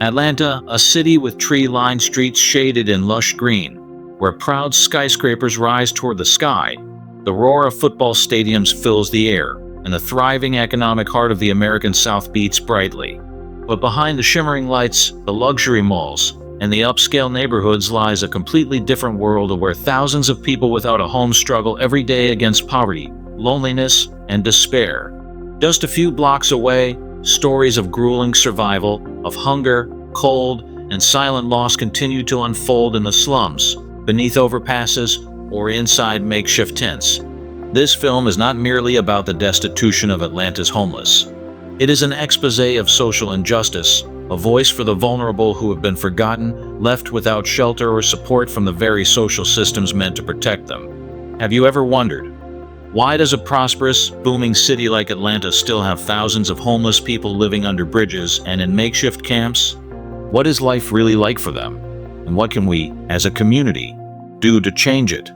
Atlanta, a city with tree-lined streets shaded in lush green, where proud skyscrapers rise toward the sky. The roar of football stadiums fills the air, and the thriving economic heart of the American South beats brightly. But behind the shimmering lights, the luxury malls, and the upscale neighborhoods lies a completely different world where thousands of people without a home struggle every day against poverty, loneliness, and despair. Just a few blocks away, stories of grueling survival, of hunger, cold, and silent loss continue to unfold in the slums, beneath overpasses, or inside makeshift tents. This film is not merely about the destitution of Atlanta's homeless. It is an exposé of social injustice, a voice for the vulnerable who have been forgotten, left without shelter or support from the very social systems meant to protect them. Have you ever wondered, why does a prosperous, booming city like Atlanta still have thousands of homeless people living under bridges and in makeshift camps? What is life really like for them? And what can we, as a community, do to change it?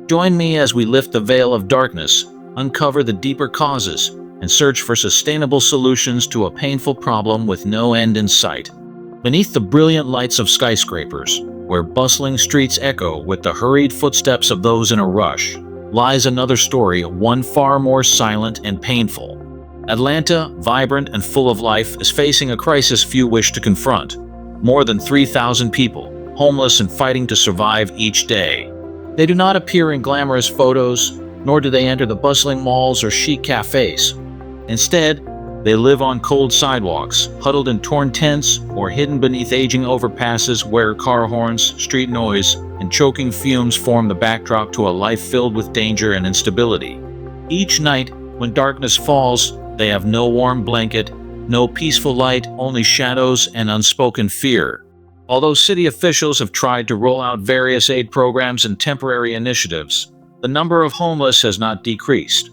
Join me as we lift the veil of darkness, uncover the deeper causes, and search for sustainable solutions to a painful problem with no end in sight. Beneath the brilliant lights of skyscrapers, where bustling streets echo with the hurried footsteps of those in a rush, lies another story, one far more silent and painful. Atlanta, vibrant and full of life, is facing a crisis few wish to confront. More than 3,000 people, homeless and fighting to survive each day. They do not appear in glamorous photos, nor do they enter the bustling malls or chic cafes. Instead, they live on cold sidewalks, huddled in torn tents, or hidden beneath aging overpasses where car horns, street noise, and choking fumes form the backdrop to a life filled with danger and instability. Each night, when darkness falls, they have no warm blanket, no peaceful light, only shadows and unspoken fear. Although city officials have tried to roll out various aid programs and temporary initiatives, the number of homeless has not decreased.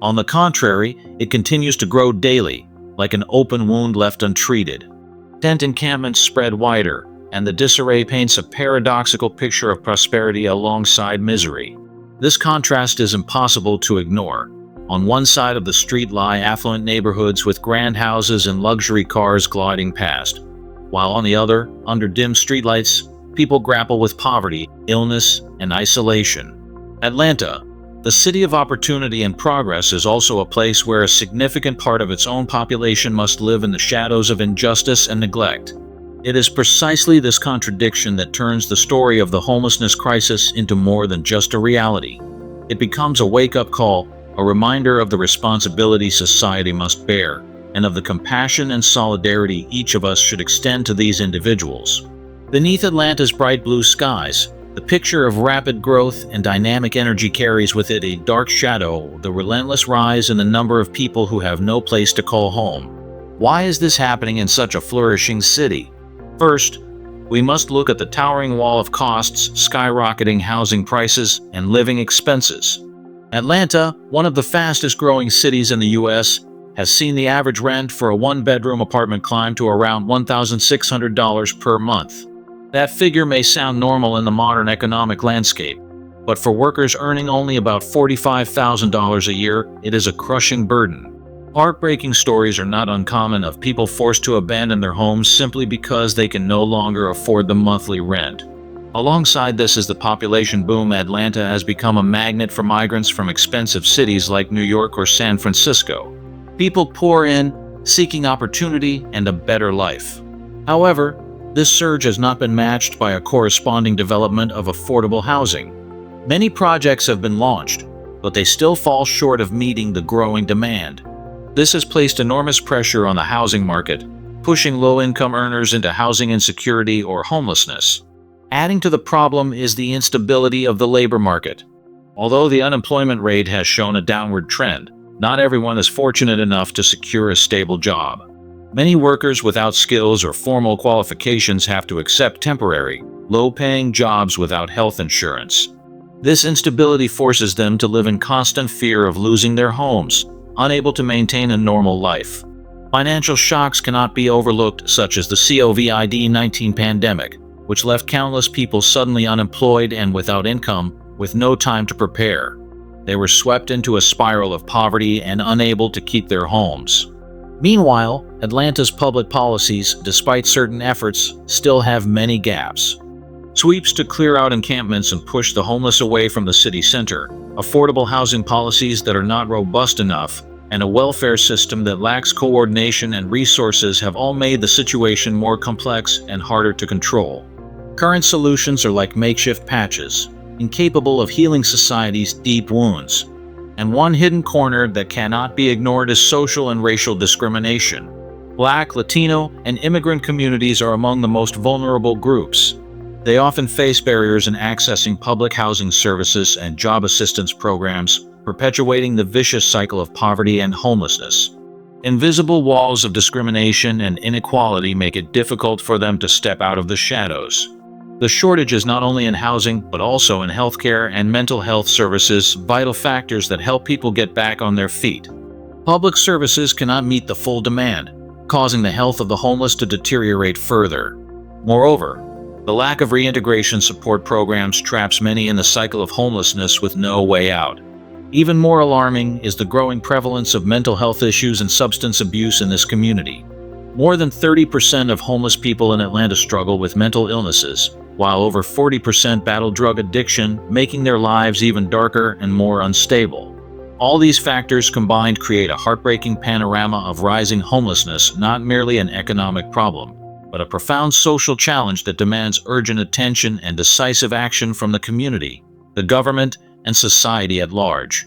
On the contrary, it continues to grow daily, like an open wound left untreated. Tent encampments spread wider, and the disarray paints a paradoxical picture of prosperity alongside misery. This contrast is impossible to ignore. On one side of the street lie affluent neighborhoods with grand houses and luxury cars gliding past, while on the other, under dim streetlights, people grapple with poverty, illness, and isolation. Atlanta, the city of opportunity and progress, is also a place where a significant part of its own population must live in the shadows of injustice and neglect. It is precisely this contradiction that turns the story of the homelessness crisis into more than just a reality. It becomes a wake-up call, a reminder of the responsibility society must bear, and of the compassion and solidarity each of us should extend to these individuals. Beneath Atlanta's bright blue skies, the picture of rapid growth and dynamic energy carries with it a dark shadow, the relentless rise in the number of people who have no place to call home. Why is this happening in such a flourishing city? First, we must look at the towering wall of costs, skyrocketing housing prices, and living expenses. Atlanta, one of the fastest growing cities in the U.S., has seen the average rent for a one-bedroom apartment climb to around $1,600 per month. That figure may sound normal in the modern economic landscape, but for workers earning only about $45,000 a year, it is a crushing burden. Heartbreaking stories are not uncommon of people forced to abandon their homes simply because they can no longer afford the monthly rent. Alongside this is the population boom. Atlanta has become a magnet for migrants from expensive cities like New York or San Francisco. People pour in, seeking opportunity and a better life. However, this surge has not been matched by a corresponding development of affordable housing. Many projects have been launched, but they still fall short of meeting the growing demand. This has placed enormous pressure on the housing market, pushing low-income earners into housing insecurity or homelessness. Adding to the problem is the instability of the labor market. Although the unemployment rate has shown a downward trend, not everyone is fortunate enough to secure a stable job. Many workers without skills or formal qualifications have to accept temporary, low-paying jobs without health insurance. This instability forces them to live in constant fear of losing their homes, unable to maintain a normal life. Financial shocks cannot be overlooked, such as the COVID-19 pandemic, which left countless people suddenly unemployed and without income, with no time to prepare. They were swept into a spiral of poverty and unable to keep their homes. Meanwhile, Atlanta's public policies, despite certain efforts, still have many gaps. Sweeps to clear out encampments and push the homeless away from the city center, affordable housing policies that are not robust enough, and a welfare system that lacks coordination and resources have all made the situation more complex and harder to control. Current solutions are like makeshift patches, incapable of healing society's deep wounds. And one hidden corner that cannot be ignored is social and racial discrimination. Black, Latino, and immigrant communities are among the most vulnerable groups. They often face barriers in accessing public housing services and job assistance programs, perpetuating the vicious cycle of poverty and homelessness. Invisible walls of discrimination and inequality make it difficult for them to step out of the shadows. The shortage is not only in housing, but also in healthcare and mental health services, vital factors that help people get back on their feet. Public services cannot meet the full demand, causing the health of the homeless to deteriorate further. Moreover, the lack of reintegration support programs traps many in the cycle of homelessness with no way out. Even more alarming is the growing prevalence of mental health issues and substance abuse in this community. More than 30% of homeless people in Atlanta struggle with mental illnesses, while over 40% battle drug addiction, making their lives even darker and more unstable. All these factors combined create a heartbreaking panorama of rising homelessness, not merely an economic problem, but a profound social challenge that demands urgent attention and decisive action from the community, the government, and society at large.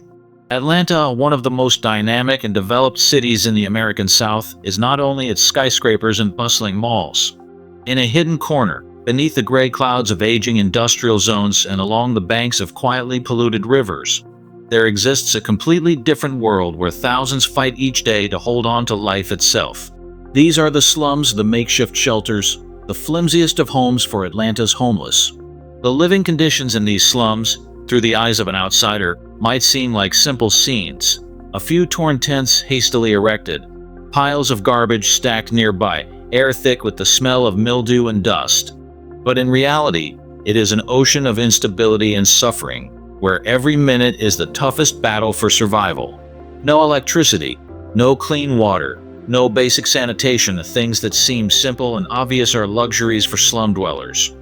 Atlanta, one of the most dynamic and developed cities in the American South, is not only its skyscrapers and bustling malls. In a hidden corner, beneath the gray clouds of aging industrial zones and along the banks of quietly polluted rivers, there exists a completely different world where thousands fight each day to hold on to life itself. These are the slums, the makeshift shelters, the flimsiest of homes for Atlanta's homeless. The living conditions in these slums, through the eyes of an outsider, might seem like simple scenes. A few torn tents hastily erected, piles of garbage stacked nearby, air thick with the smell of mildew and dust. But in reality, it is an ocean of instability and suffering, where every minute is the toughest battle for survival. No electricity, no clean water, no basic sanitation. The things that seem simple and obvious are luxuries for slum dwellers.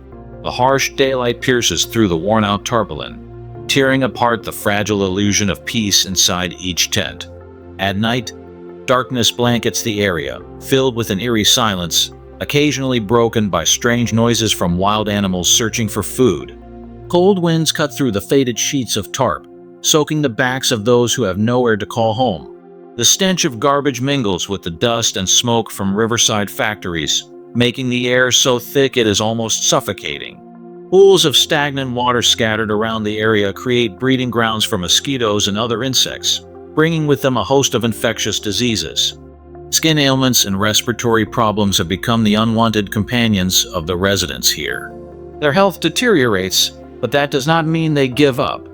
The harsh daylight pierces through the worn-out tarpaulin, tearing apart the fragile illusion of peace inside each tent. At night, darkness blankets the area, filled with an eerie silence, occasionally broken by strange noises from wild animals searching for food. Cold winds cut through the faded sheets of tarp, soaking the backs of those who have nowhere to call home. The stench of garbage mingles with the dust and smoke from riverside factories, making the air so thick it is almost suffocating. Pools of stagnant water scattered around the area create breeding grounds for mosquitoes and other insects, bringing with them a host of infectious diseases. Skin ailments and respiratory problems have become the unwanted companions of the residents here. Their health deteriorates, but that does not mean they give up.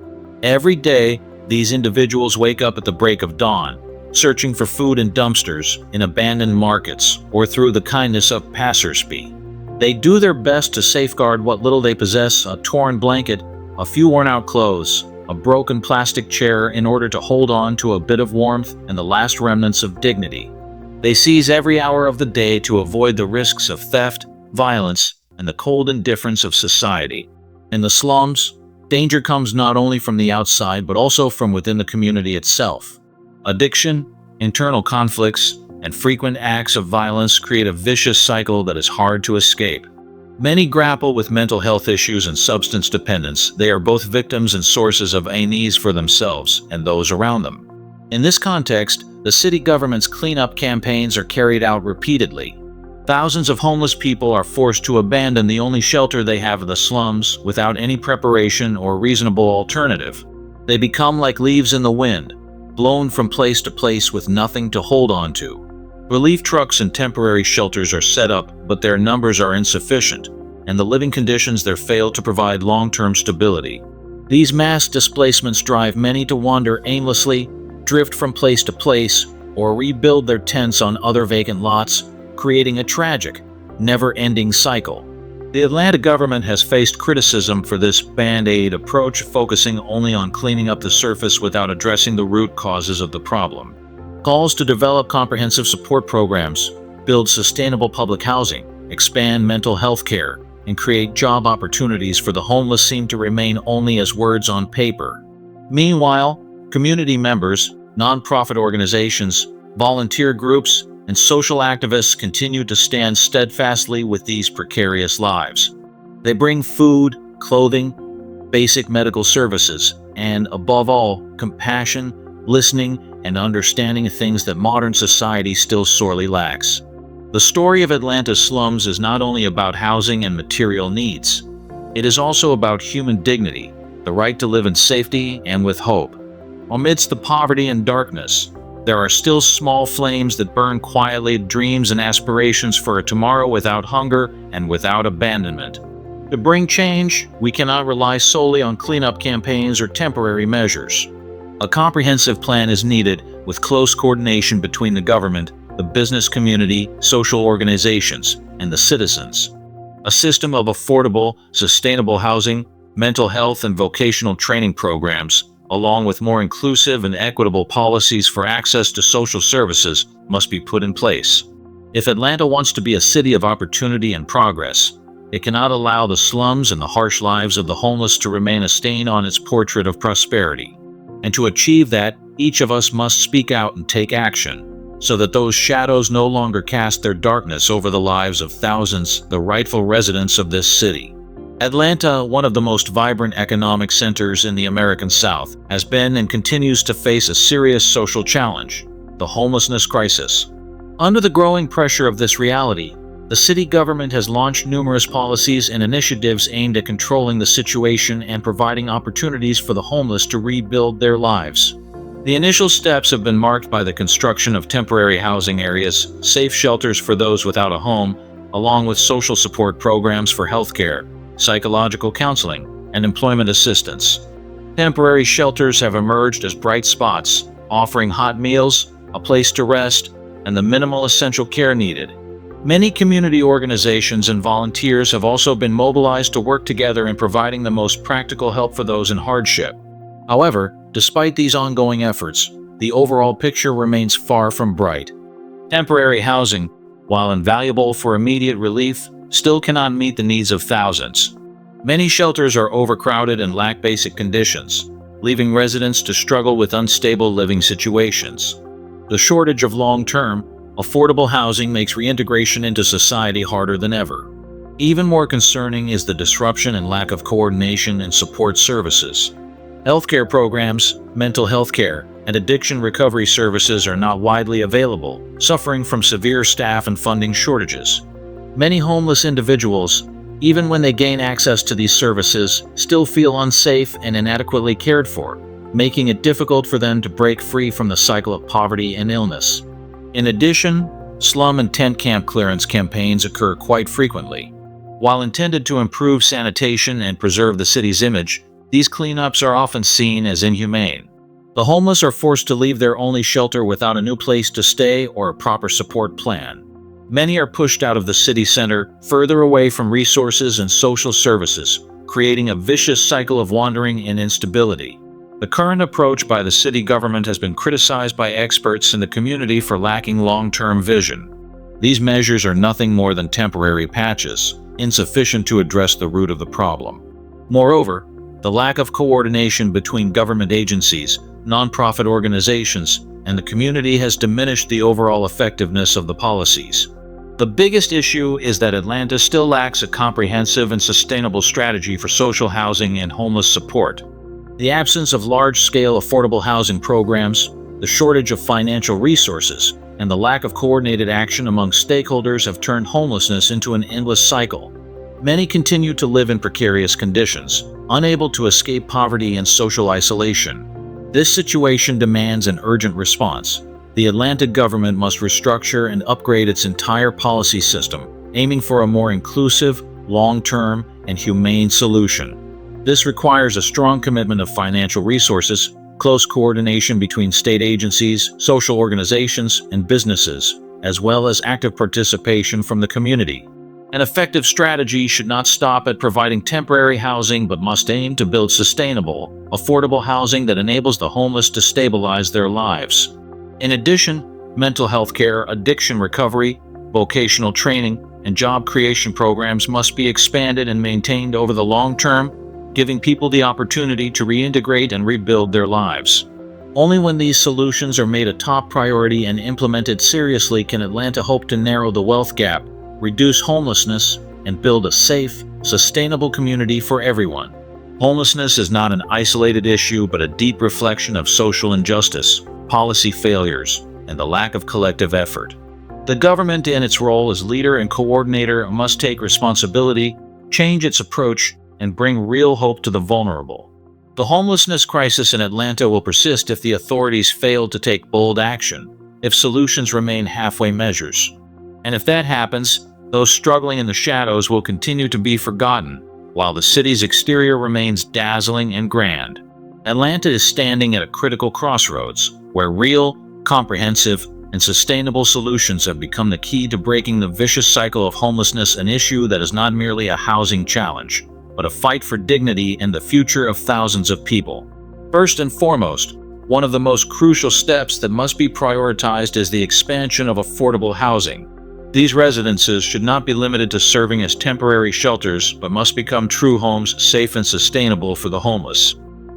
Every day, these individuals wake up at the break of dawn, searching for food in dumpsters, in abandoned markets, or through the kindness of passersby. They do their best to safeguard what little they possess: a torn blanket, a few worn-out clothes, a broken plastic chair, in order to hold on to a bit of warmth and the last remnants of dignity. They seize every hour of the day to avoid the risks of theft, violence, and the cold indifference of society. In the slums, danger comes not only from the outside but also from within the community itself. Addiction, internal conflicts, and frequent acts of violence create a vicious cycle that is hard to escape. Many grapple with mental health issues and substance dependence. They are both victims and sources of unease for themselves and those around them. In this context, the city government's cleanup campaigns are carried out repeatedly. Thousands of homeless people are forced to abandon the only shelter they have in the slums without any preparation or reasonable alternative. They become like leaves in the wind, blown from place to place with nothing to hold on to. Relief trucks and temporary shelters are set up, but their numbers are insufficient, and the living conditions there fail to provide long-term stability. These mass displacements drive many to wander aimlessly, drift from place to place, or rebuild their tents on other vacant lots, creating a tragic, never-ending cycle. The Atlanta government has faced criticism for this band-aid approach, focusing only on cleaning up the surface without addressing the root causes of the problem. Calls to develop comprehensive support programs, build sustainable public housing, expand mental health care, and create job opportunities for the homeless seem to remain only as words on paper. Meanwhile, community members, nonprofit organizations, volunteer groups, and social activists continue to stand steadfastly with these precarious lives. They bring food, clothing, basic medical services, and, above all, compassion, listening, and understanding of things that modern society still sorely lacks. The story of Atlanta's slums is not only about housing and material needs. It is also about human dignity, the right to live in safety and with hope. Amidst the poverty and darkness, there are still small flames that burn quietly, dreams and aspirations for a tomorrow without hunger and without abandonment. To bring change, we cannot rely solely on cleanup campaigns or temporary measures. A comprehensive plan is needed, with close coordination between the government, the business community, social organizations, and the citizens. A system of affordable, sustainable housing, mental health and vocational training programs, along with more inclusive and equitable policies for access to social services, must be put in place. If Atlanta wants to be a city of opportunity and progress, it cannot allow the slums and the harsh lives of the homeless to remain a stain on its portrait of prosperity. And to achieve that, each of us must speak out and take action, so that those shadows no longer cast their darkness over the lives of thousands, the rightful residents of this city. Atlanta, one of the most vibrant economic centers in the American South, has been and continues to face a serious social challenge: the homelessness crisis. Under the growing pressure of this reality, the city government has launched numerous policies and initiatives aimed at controlling the situation and providing opportunities for the homeless to rebuild their lives. The initial steps have been marked by the construction of temporary housing areas, safe shelters for those without a home, along with social support programs for healthcare, psychological counseling, and employment assistance. Temporary shelters have emerged as bright spots, offering hot meals, a place to rest, and the minimal essential care needed. Many community organizations and volunteers have also been mobilized to work together in providing the most practical help for those in hardship. However, despite these ongoing efforts, the overall picture remains far from bright. Temporary housing, while invaluable for immediate relief, still cannot meet the needs of thousands. Many shelters are overcrowded and lack basic conditions, leaving residents to struggle with unstable living situations. The shortage of long-term, affordable housing makes reintegration into society harder than ever. Even more concerning is the disruption and lack of coordination in support services. Healthcare programs, mental health care, and addiction recovery services are not widely available, suffering from severe staff and funding shortages. Many homeless individuals, even when they gain access to these services, still feel unsafe and inadequately cared for, making it difficult for them to break free from the cycle of poverty and illness. In addition, slum and tent camp clearance campaigns occur quite frequently. While intended to improve sanitation and preserve the city's image, these cleanups are often seen as inhumane. The homeless are forced to leave their only shelter without a new place to stay or a proper support plan. Many are pushed out of the city center, further away from resources and social services, creating a vicious cycle of wandering and instability. The current approach by the city government has been criticized by experts in the community for lacking long-term vision. These measures are nothing more than temporary patches, insufficient to address the root of the problem. Moreover, the lack of coordination between government agencies, nonprofit organizations, and the community has diminished the overall effectiveness of the policies. The biggest issue is that Atlanta still lacks a comprehensive and sustainable strategy for social housing and homeless support. The absence of large-scale affordable housing programs, the shortage of financial resources, and the lack of coordinated action among stakeholders have turned homelessness into an endless cycle. Many continue to live in precarious conditions, unable to escape poverty and social isolation. This situation demands an urgent response. The Atlanta government must restructure and upgrade its entire policy system, aiming for a more inclusive, long-term, and humane solution. This requires a strong commitment of financial resources, close coordination between state agencies, social organizations, and businesses, as well as active participation from the community. An effective strategy should not stop at providing temporary housing but must aim to build sustainable, affordable housing that enables the homeless to stabilize their lives. In addition, mental health care, addiction recovery, Vocational training and job creation programs must be expanded and maintained over the long term, giving people the opportunity to reintegrate and rebuild their lives. Only when these solutions are made a top priority and implemented seriously can Atlanta hope to narrow the wealth gap, reduce homelessness, and build a safe, sustainable community for everyone. Homelessness is not an isolated issue but a deep reflection of social injustice, policy failures, and the lack of collective effort. The government, in its role as leader and coordinator, must take responsibility, change its approach, and bring real hope to the vulnerable. The homelessness crisis in Atlanta will persist if the authorities fail to take bold action, if solutions remain halfway measures. And if that happens, those struggling in the shadows will continue to be forgotten, while the city's exterior remains dazzling and grand. Atlanta is standing at a critical crossroads, where real, comprehensive, and sustainable solutions have become the key to breaking the vicious cycle of homelessness, an issue that is not merely a housing challenge, but a fight for dignity and the future of thousands of people. First and foremost, one of the most crucial steps that must be prioritized is the expansion of affordable housing. These residences should not be limited to serving as temporary shelters, but must become true homes, safe and sustainable for the homeless.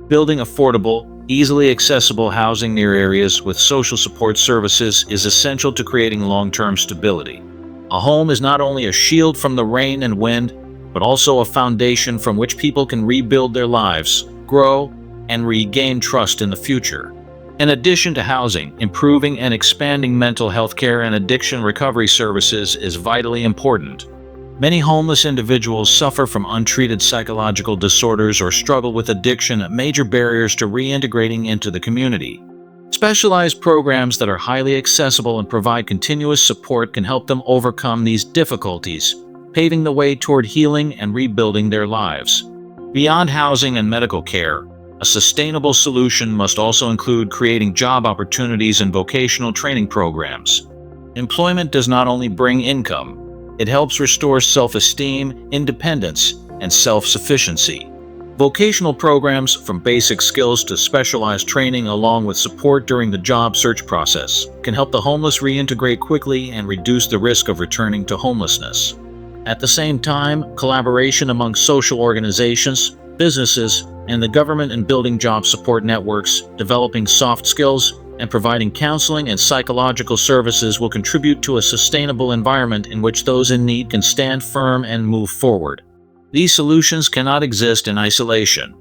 Building affordable, easily accessible housing near areas with social support services is essential to creating long-term stability. A home is not only a shield from the rain and wind, but also a foundation from which people can rebuild their lives, grow, and regain trust in the future. In addition to housing, improving and expanding mental health care and addiction recovery services is vitally important. Many homeless individuals suffer from untreated psychological disorders or struggle with addiction, major barriers to reintegrating into the community. Specialized programs that are highly accessible and provide continuous support can help them overcome these difficulties, paving the way toward healing and rebuilding their lives. Beyond housing and medical care, a sustainable solution must also include creating job opportunities and vocational training programs. Employment does not only bring income, it helps restore self-esteem, independence, and self-sufficiency. Vocational programs, from basic skills to specialized training along with support during the job search process, can help the homeless reintegrate quickly and reduce the risk of returning to homelessness. At the same time, collaboration among social organizations, businesses, and the government in building job support networks, developing soft skills, and providing counseling and psychological services will contribute to a sustainable environment in which those in need can stand firm and move forward. These solutions cannot exist in isolation.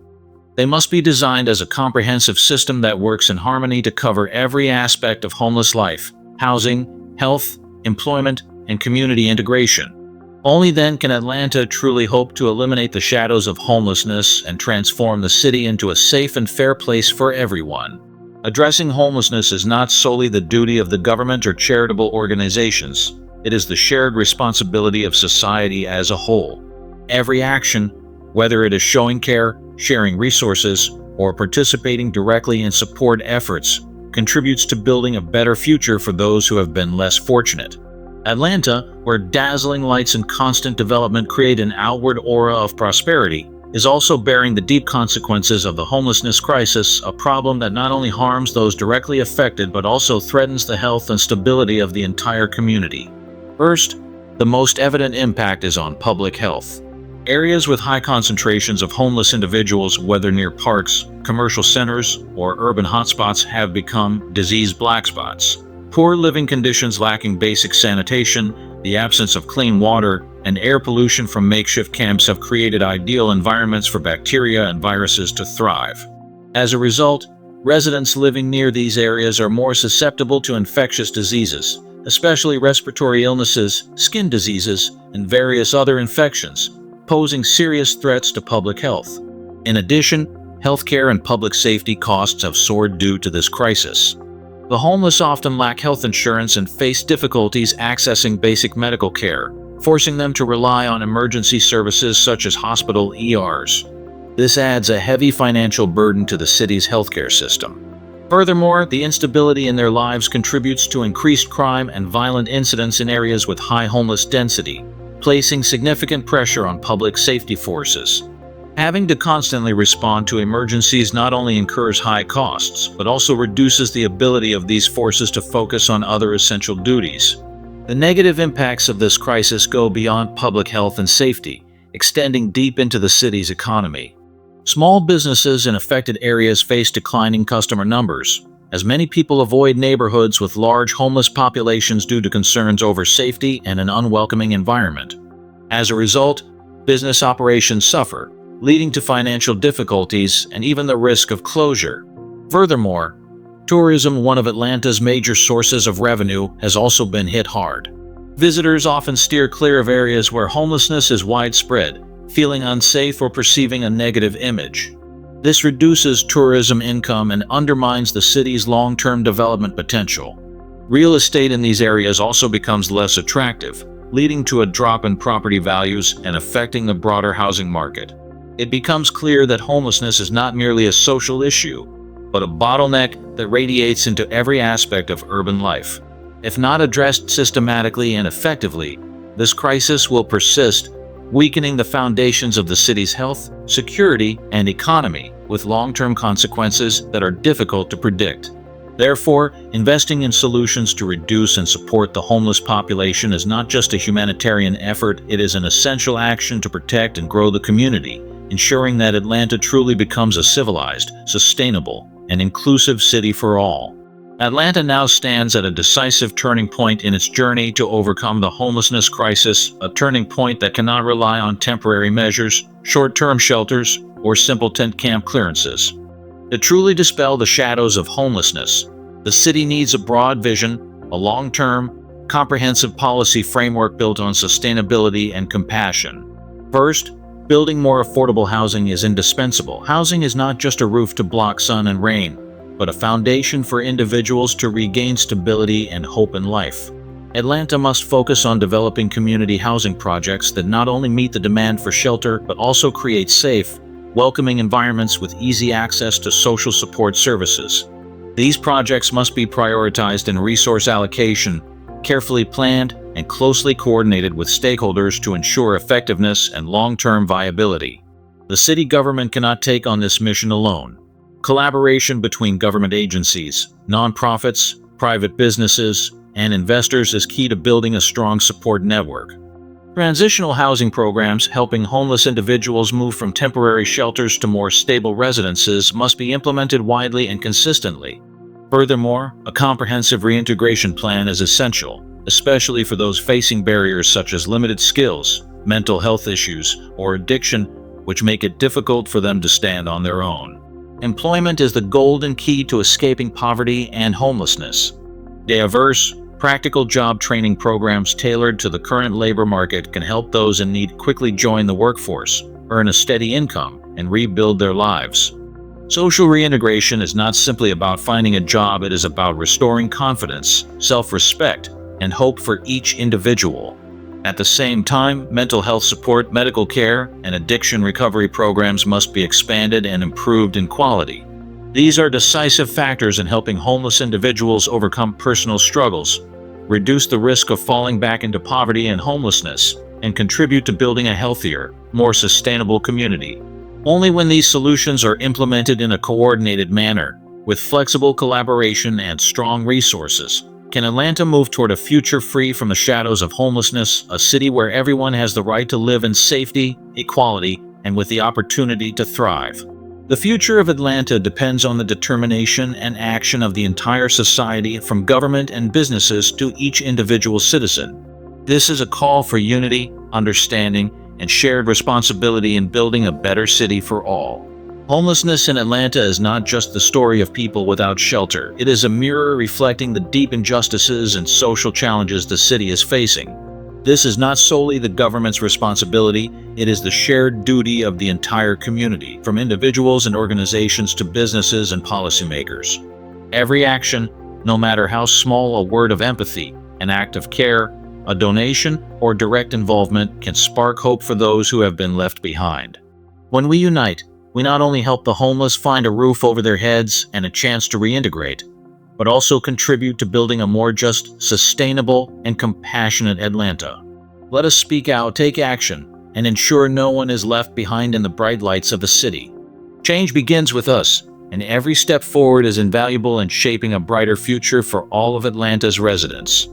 They must be designed as a comprehensive system that works in harmony to cover every aspect of homeless life: housing, health, employment, and community integration. Only then can Atlanta truly hope to eliminate the shadows of homelessness and transform the city into a safe and fair place for everyone. Addressing homelessness is not solely the duty of the government or charitable organizations. It is the shared responsibility of society as a whole. Every action, whether it is showing care, sharing resources, or participating directly in support efforts, contributes to building a better future for those who have been less fortunate. Atlanta, where dazzling lights and constant development create an outward aura of prosperity, is also bearing the deep consequences of the homelessness crisis, a problem that not only harms those directly affected but also threatens the health and stability of the entire community. First, the most evident impact is on public health. Areas with high concentrations of homeless individuals, whether near parks, commercial centers, or urban hotspots, have become disease blackspots. Poor living conditions lacking basic sanitation, the absence of clean water, and air pollution from makeshift camps have created ideal environments for bacteria and viruses to thrive. As a result, residents living near these areas are more susceptible to infectious diseases, especially respiratory illnesses, skin diseases, and various other infections, posing serious threats to public health. In addition, healthcare and public safety costs have soared due to this crisis. The homeless often lack health insurance and face difficulties accessing basic medical care, forcing them to rely on emergency services such as hospital ERs. This adds a heavy financial burden to the city's healthcare system. Furthermore, the instability in their lives contributes to increased crime and violent incidents in areas with high homeless density, placing significant pressure on public safety forces. Having to constantly respond to emergencies not only incurs high costs, but also reduces the ability of these forces to focus on other essential duties. The negative impacts of this crisis go beyond public health and safety, extending deep into the city's economy. Small businesses in affected areas face declining customer numbers, as many people avoid neighborhoods with large homeless populations due to concerns over safety and an unwelcoming environment. As a result, business operations suffer, leading to financial difficulties and even the risk of closure. Furthermore, tourism, one of Atlanta's major sources of revenue, has also been hit hard. Visitors often steer clear of areas where homelessness is widespread, feeling unsafe or perceiving a negative image. This reduces tourism income and undermines the city's long-term development potential. Real estate in these areas also becomes less attractive, leading to a drop in property values and affecting the broader housing market. It becomes clear that homelessness is not merely a social issue, but a bottleneck that radiates into every aspect of urban life. If not addressed systematically and effectively, this crisis will persist, weakening the foundations of the city's health, security, and economy, with long-term consequences that are difficult to predict. Therefore, investing in solutions to reduce and support the homeless population is not just a humanitarian effort, it is an essential action to protect and grow the community, ensuring that Atlanta truly becomes a civilized, sustainable, and inclusive city for all. Atlanta now stands at a decisive turning point in its journey to overcome the homelessness crisis, a turning point that cannot rely on temporary measures, short-term shelters, or simple tent camp clearances. To truly dispel the shadows of homelessness, the city needs a broad vision, a long-term, comprehensive policy framework built on sustainability and compassion. First, building more affordable housing is indispensable. Housing is not just a roof to block sun and rain, but a foundation for individuals to regain stability and hope in life. Atlanta must focus on developing community housing projects that not only meet the demand for shelter, but also create safe, welcoming environments with easy access to social support services. These projects must be prioritized in resource allocation, carefully planned, and closely coordinated with stakeholders to ensure effectiveness and long-term viability. The city government cannot take on this mission alone. Collaboration between government agencies, nonprofits, private businesses, and investors is key to building a strong support network. Transitional housing programs helping homeless individuals move from temporary shelters to more stable residences must be implemented widely and consistently. Furthermore, a comprehensive reintegration plan is essential, especially for those facing barriers such as limited skills, mental health issues, or addiction, which make it difficult for them to stand on their own. Employment is the golden key to escaping poverty and homelessness. Diverse, practical job training programs tailored to the current labor market can help those in need quickly join the workforce, earn a steady income, and rebuild their lives. Social reintegration is not simply about finding a job, it is about restoring confidence, self-respect, and hope for each individual. At the same time, mental health support, medical care, and addiction recovery programs must be expanded and improved in quality. These are decisive factors in helping homeless individuals overcome personal struggles, reduce the risk of falling back into poverty and homelessness, and contribute to building a healthier, more sustainable community. Only when these solutions are implemented in a coordinated manner, with flexible collaboration and strong resources, can Atlanta move toward a future free from the shadows of homelessness, a city where everyone has the right to live in safety, equality, and with the opportunity to thrive. The future of Atlanta depends on the determination and action of the entire society, from government and businesses to each individual citizen. This is a call for unity, understanding, and shared responsibility in building a better city for all. Homelessness in Atlanta is not just the story of people without shelter. It is a mirror reflecting the deep injustices and social challenges the city is facing. This is not solely the government's responsibility, it is the shared duty of the entire community, from individuals and organizations to businesses and policymakers. Every action, no matter how small, a word of empathy, an act of care, a donation, or direct involvement, can spark hope for those who have been left behind. When we unite, we not only help the homeless find a roof over their heads and a chance to reintegrate, but also contribute to building a more just, sustainable, and compassionate Atlanta. Let us speak out, take action, and ensure no one is left behind in the bright lights of the city. Change begins with us, and every step forward is invaluable in shaping a brighter future for all of Atlanta's residents.